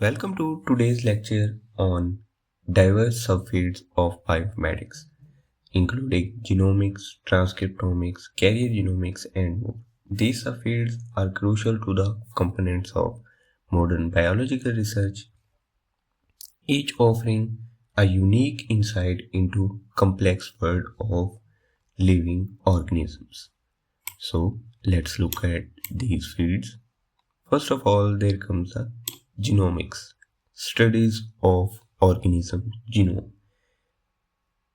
Welcome to today's lecture on diverse subfields of bioinformatics, including genomics, transcriptomics, carrier genomics, and more. These subfields are crucial to the components of modern biological research, each offering a unique insight into complex world of living organisms. So let's look at these fields. First of all, there comes the genomics, studies of organism genome,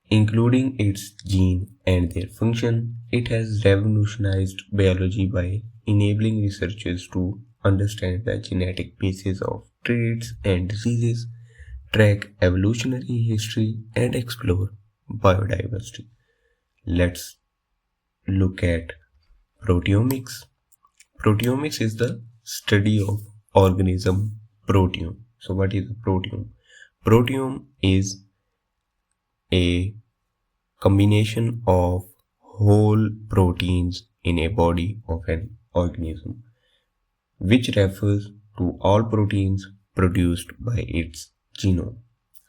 including its gene and their function. It has revolutionized biology by enabling researchers to understand the genetic basis of traits and diseases, track evolutionary history, and explore biodiversity. Let's look at proteomics. Proteomics is the study of organism proteome. So what is a proteome? Proteome is a combination of whole proteins in a body of an organism, which refers to all proteins produced by its genome.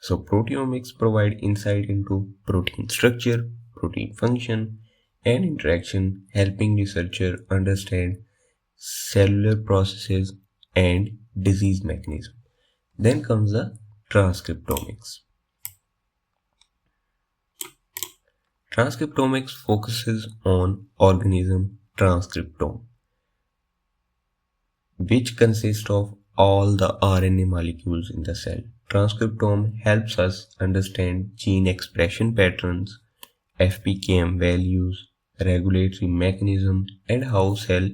So proteomics provide insight into protein structure, protein function, and interaction, helping researchers understand cellular processes and disease mechanism. Then comes the transcriptomics. Transcriptomics focuses on organism transcriptome, which consists of all the RNA molecules in the cell. Transcriptome helps us understand gene expression patterns, FPKM values, regulatory mechanism, and how cell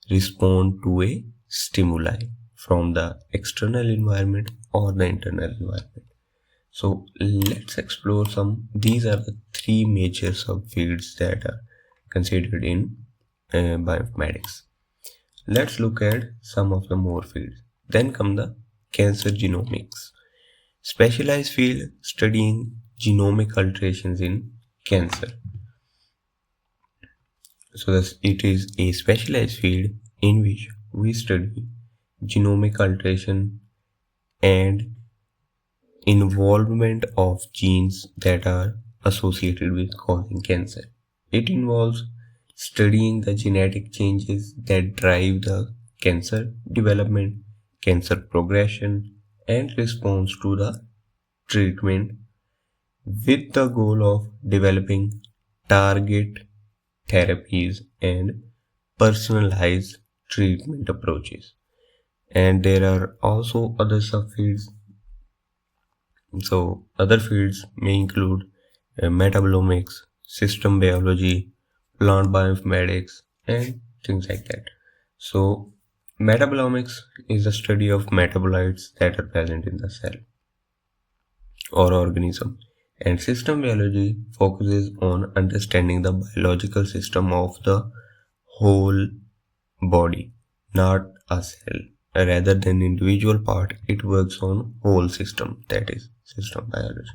respond to a stimuli from the external environment or the internal environment. So let's explore some. These are the three major subfields that are considered in bioinformatics. Let's look at some of the more fields. Then come the cancer genomics, specialized field studying genomic alterations in cancer. So it is a specialized field in which we study genomic alteration and involvement of genes that are associated with causing cancer. It involves studying the genetic changes that drive the cancer development, cancer progression, and response to the treatment with the goal of developing target therapies and personalized treatment approaches. And there are also other subfields. So other fields may include metabolomics, system biology, plant bioinformatics, and things like that. So metabolomics is the study of metabolites that are present in the cell or organism, and system biology focuses on understanding the biological system of the whole body, not a cell. Rather than individual part, it works on whole system, that is system biology.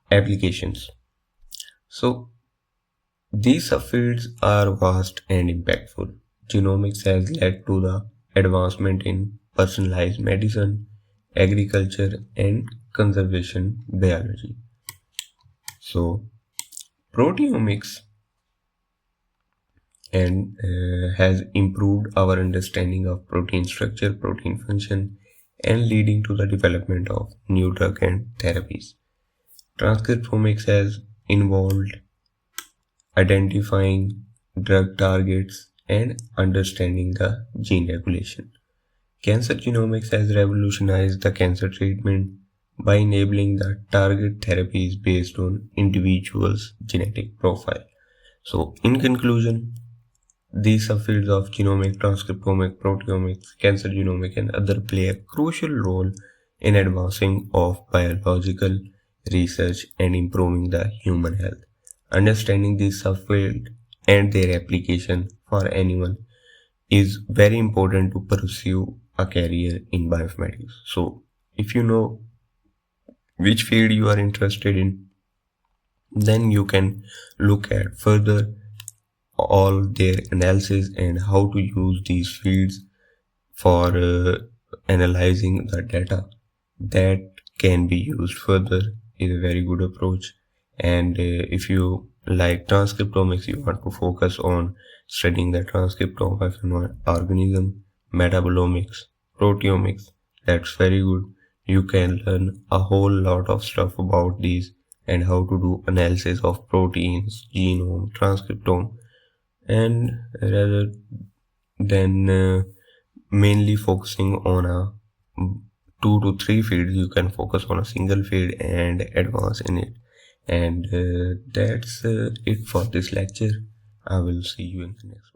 Applications. So these subfields are vast and impactful. Genomics has led to the advancement in personalized medicine, agriculture, and conservation biology. So proteomics and has improved our understanding of protein structure, protein function, and leading to the development of new drug and therapies. Transcriptomics has involved identifying drug targets and understanding the gene regulation. Cancer genomics has revolutionized the cancer treatment by enabling the target therapies based on individuals' genetic profile. So, in conclusion, these subfields of genomic, transcriptomic, proteomics, cancer genomic, and other play a crucial role in advancing of biological research and improving the human health. Understanding these subfields and their application for anyone is very important to pursue a career in bioinformatics. So, if you know which field you are interested in, then you can look at further all their analysis and how to use these fields for analyzing the data that can be used further is a very good approach. And if you like transcriptomics, you want to focus on studying the transcriptome of an organism, metabolomics, proteomics, that's very good. You can learn a whole lot of stuff about these and how to do analysis of proteins, genome, transcriptome, and rather than mainly focusing on a 2 to 3 fields, you can focus on a single field and advance in it. And that's it for this lecture. I will see you in the next one.